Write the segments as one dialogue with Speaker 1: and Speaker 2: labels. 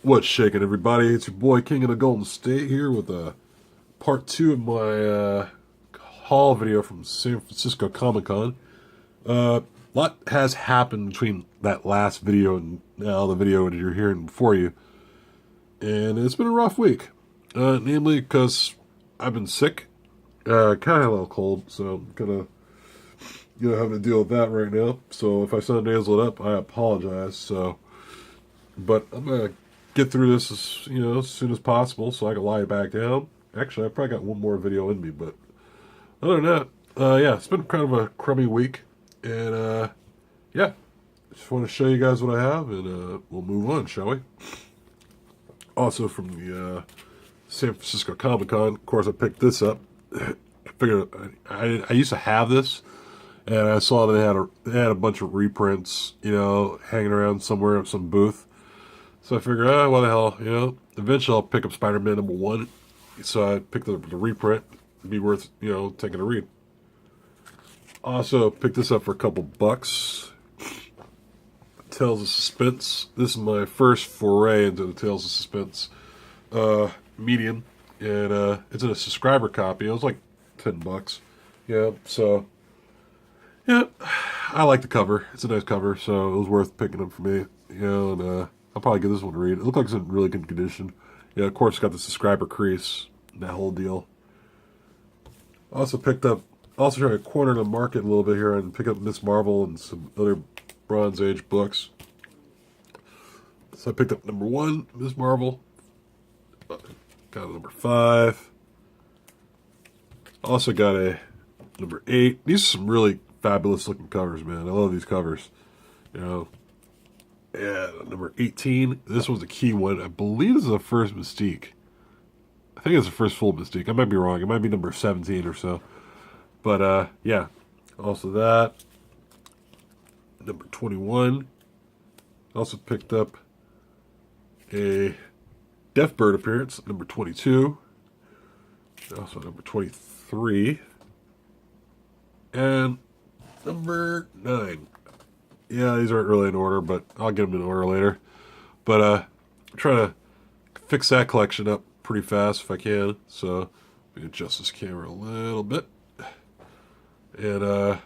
Speaker 1: What's shaking, everybody? It's your boy King of the Golden State here with part two of my haul video from San Francisco Comic Con. A lot has happened between that last video and now the video that you're hearing before you, and it's been a rough week. Namely because I've been sick, kind of a little cold, so I'm gonna having to deal with that right now. So if I sound nasaled up, I apologize. But I'm gonna get through this as soon as possible, so I can lie back down. Actually, I probably got one more video in me, but other than that, yeah, it's been kind of a crummy week, and yeah, just want to show you guys what I have, and we'll move on, shall we? Also from the San Francisco Comic Con, of course, I picked this up. I figured I used to have this, and I saw they had a bunch of reprints, hanging around somewhere at some booth. So I figured, what the hell, eventually I'll pick up Spider-Man #1. So I picked up the reprint. It'd be worth, taking a read. Also picked this up for a couple bucks. Tales of Suspense. This is my first foray into the Tales of Suspense medium. And it's in a subscriber copy. It was like $10. Yeah, so yeah, I like the cover. It's a nice cover, so it was worth picking up for me. And I'll probably give this one a read. It looks like it's in really good condition. Yeah, of course, it's got the subscriber crease, that whole deal. Also trying to corner the market a little bit here and pick up Miss Marvel and some other Bronze Age books. So I picked up #1, Miss Marvel. Got a #5. Also got a #8. These are some really fabulous looking covers, man. I love these covers. Yeah, #18. This was a key one. I believe this is the first Mystique. I think it's the first full Mystique. I might be wrong. It might be #17 or so. But, yeah. Also that. #21. Also picked up a Deathbird appearance. #22. Also #23. And #9. Yeah, these aren't really in order, but I'll get them in order later. But I'm trying to fix that collection up pretty fast if I can. So let me adjust this camera a little bit. And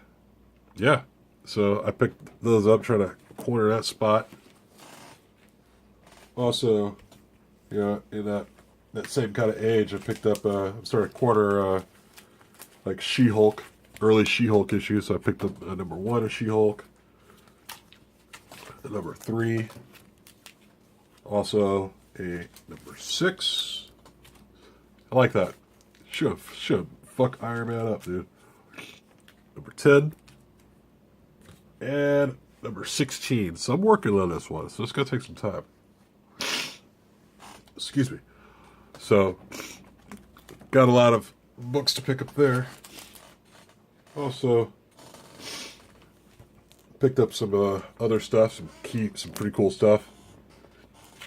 Speaker 1: yeah, so I picked those up, trying to corner that spot. Also, in that same kind of age, I picked up. I'm starting to corner like She-Hulk, early She-Hulk issues. So I picked up #1 of She-Hulk. #3, also a #6. I like that. Should fuck Iron Man up, dude. #10 and #16. So I'm working on this one, so it's gonna take some time. Excuse me. So got a lot of books to pick up there. Also picked up some other stuff, some pretty cool stuff.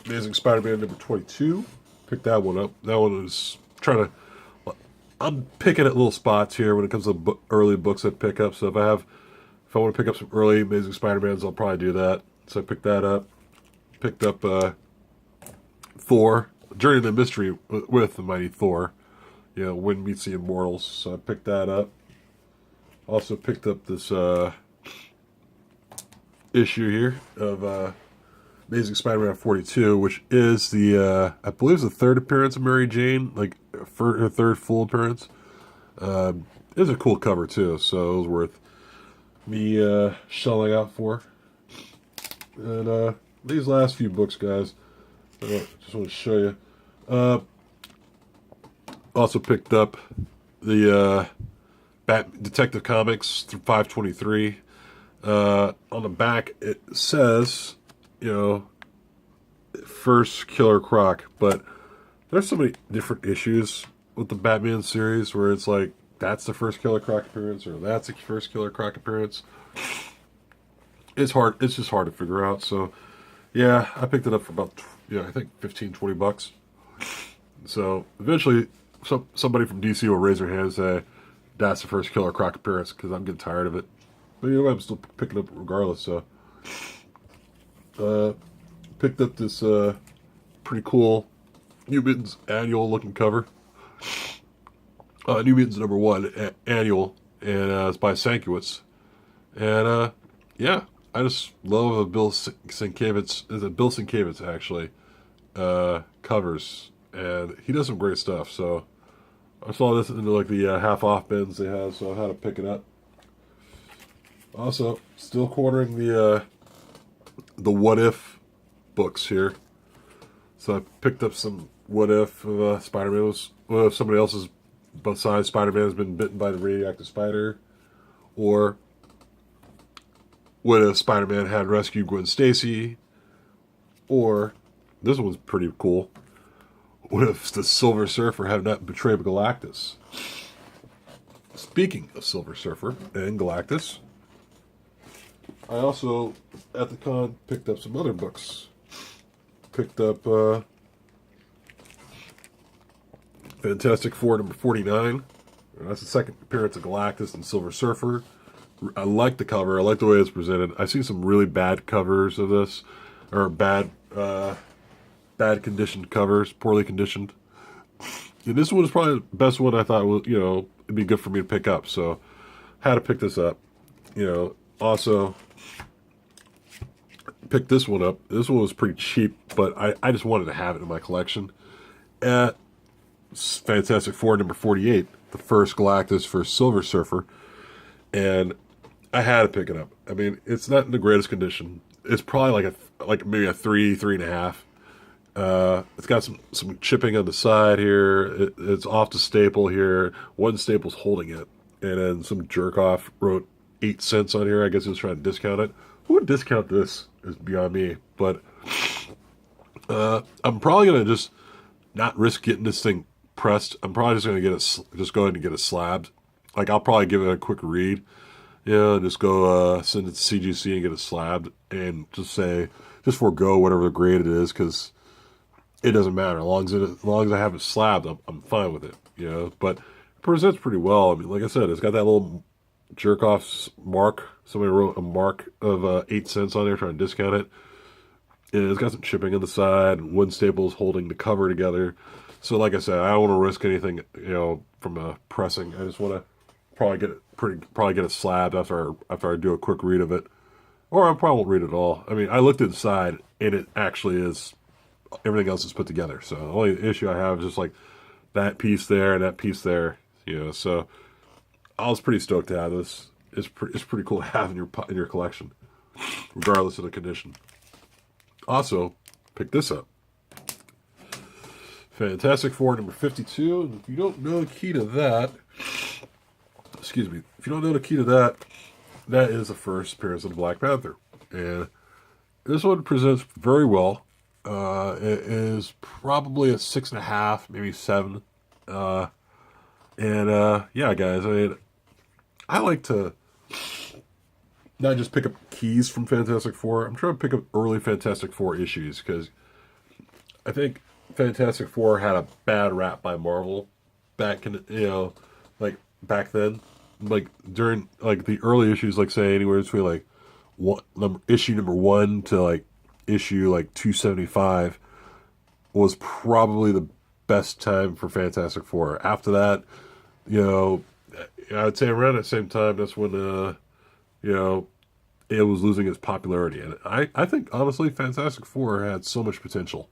Speaker 1: Amazing Spider-Man #22. Picked that one up. That one is I'm picking at little spots here when it comes to early books I pick up. So if I want to pick up some early Amazing Spider-Mans, I'll probably do that. So I picked that up. Picked up Thor, Journey to the Mystery with the Mighty Thor. When Meets the Immortals. So I picked that up. Also picked up this issue here of Amazing Spider-Man 42, which is I believe it's the third appearance of Mary Jane, like her third full appearance. It's a cool cover too, so it was worth me shelling out for. And these last few books, guys, I just want to show you. Also picked up the Detective Comics through 523. On the back it says, first Killer Croc, but there's so many different issues with the Batman series where it's like that's the first Killer Croc appearance or that's the first Killer Croc appearance. It's just hard to figure out. So yeah, I picked it up for about I think $15-20. So eventually somebody from DC will raise their hand and say that's the first Killer Croc appearance, because I'm getting tired of it. But I'm still picking up regardless. So picked up this pretty cool New Mutants annual looking cover. New Mutants #1 annual, and it's by Sankiewicz. And yeah, I just love Bill Sienkiewicz. Is it Bill Sienkiewicz actually? Covers, and he does some great stuff. So I saw this in like the half off bins they have, so I had to pick it up. Also, still quartering the What If books here. So I picked up some What If of Spider-Man was, what if somebody else's besides Spider-Man has been bitten by the radioactive spider, or what if Spider-Man had rescued Gwen Stacy, or this one's pretty cool. What if the Silver Surfer had not betrayed Galactus? Speaking of Silver Surfer and Galactus, I also, at the con, picked up some other books. Picked up Fantastic Four #49. That's the second appearance of Galactus and Silver Surfer. I like the cover. I like the way it's presented. I've seen some really bad covers of this, or bad conditioned covers, poorly conditioned. And this one is probably the best one I thought was, it'd be good for me to pick up. So, had to pick this up. Also picked this one up. This one was pretty cheap, but I just wanted to have it in my collection. At Fantastic Four #48, the first Galactus, first Silver Surfer, and I had to pick it up. I mean, it's not in the greatest condition. It's probably like maybe a 3.5. It's got some chipping on the side here. It's off the staple here. One staple's holding it, and then some jerk off wrote 8 cents on here. I guess he was trying to discount it. Who would discount this? Is beyond me. But I'm probably gonna just not risk getting this thing pressed. I'm probably just gonna go ahead and get it slabbed. Like, I'll probably give it a quick read. Just go send it to CGC and get it slabbed, and just forego whatever the grade it is, because it doesn't matter. As long as I have it slabbed, I'm fine with it. But it presents pretty well. I mean, like I said, it's got that little jerk off mark. Somebody wrote a mark of 8 cents on there trying to discount it. And it's got some chipping on the side. One staple is holding the cover together. So, like I said, I don't want to risk anything, from pressing. I just want to probably get it slabbed after I do a quick read of it, or I probably won't read it all. I mean, I looked inside, and it actually is, everything else is put together. So the only issue I have is just like that piece there and that piece there. So I was pretty stoked to have this. It's pretty cool to have in your collection, regardless of the condition. Also, pick this up. Fantastic Four #52. And if you don't know the key to that, that is the first appearance of the Black Panther. And this one presents very well. It is probably a 6.5, maybe 7. Yeah, guys, I mean, I like to not just pick up keys from Fantastic Four. I'm trying to pick up early Fantastic Four issues, because I think Fantastic Four had a bad rap by Marvel back in, back then. Like, during, the early issues, say, anywhere between, issue #1 to, issue, 275 was probably the best time for Fantastic Four. After that, I would say around that same time, that's when, it was losing its popularity. And I think, honestly, Fantastic Four had so much potential.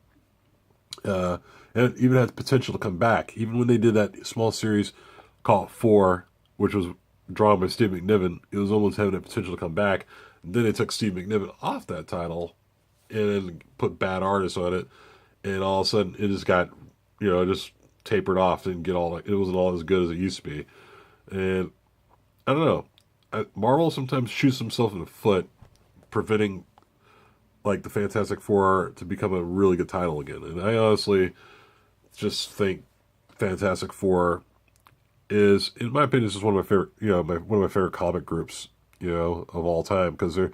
Speaker 1: And it even had the potential to come back. Even when they did that small series called Four, which was drawn by Steve McNiven, it was almost having the potential to come back. And then they took Steve McNiven off that title and put bad artists on it. And all of a sudden, it just got, just tapered off. It wasn't all as good as it used to be. And I don't know. Marvel sometimes shoots himself in the foot, preventing the Fantastic Four to become a really good title again. And I honestly just think Fantastic Four is, in my opinion, is just one of my favorite, one of my favorite comic groups, of all time, because they're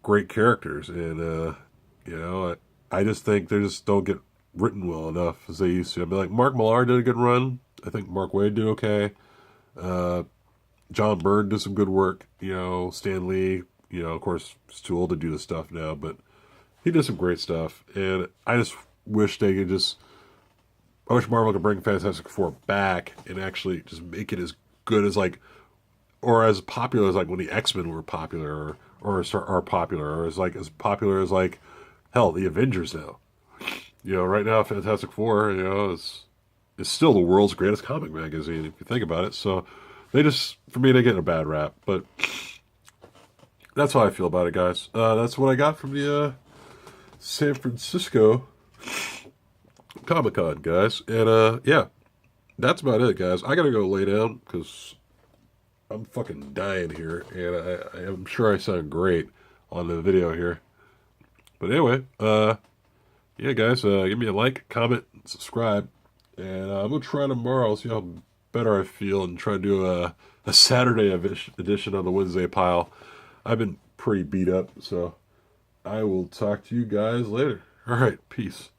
Speaker 1: great characters, and I just think they just don't get written well enough as they used to. I mean, Mark Millar did a good run. I think Mark Waid did okay. John Byrne did some good work. Stan Lee, of course, he's too old to do this stuff now, but he did some great stuff, and I just wish they could just. I wish Marvel could bring Fantastic Four back and actually just make it as good as like, or as popular as like when the X-Men were popular, are popular, or as popular as like, hell, the Avengers now. Right now, Fantastic Four, is still the world's greatest comic magazine if you think about it. So for me, they get a bad rap, but that's how I feel about it, guys. That's what I got from the San Francisco Comic Con, guys, and yeah, that's about it, guys. I gotta go lay down because I'm fucking dying here, and I'm sure I sound great on the video here. But anyway, yeah, guys, give me a like, comment, subscribe, and I'm gonna try tomorrow. See how better I feel, and try to do a Saturday edition on the Wednesday pile. I've been pretty beat up, so I will talk to you guys later. All right, peace.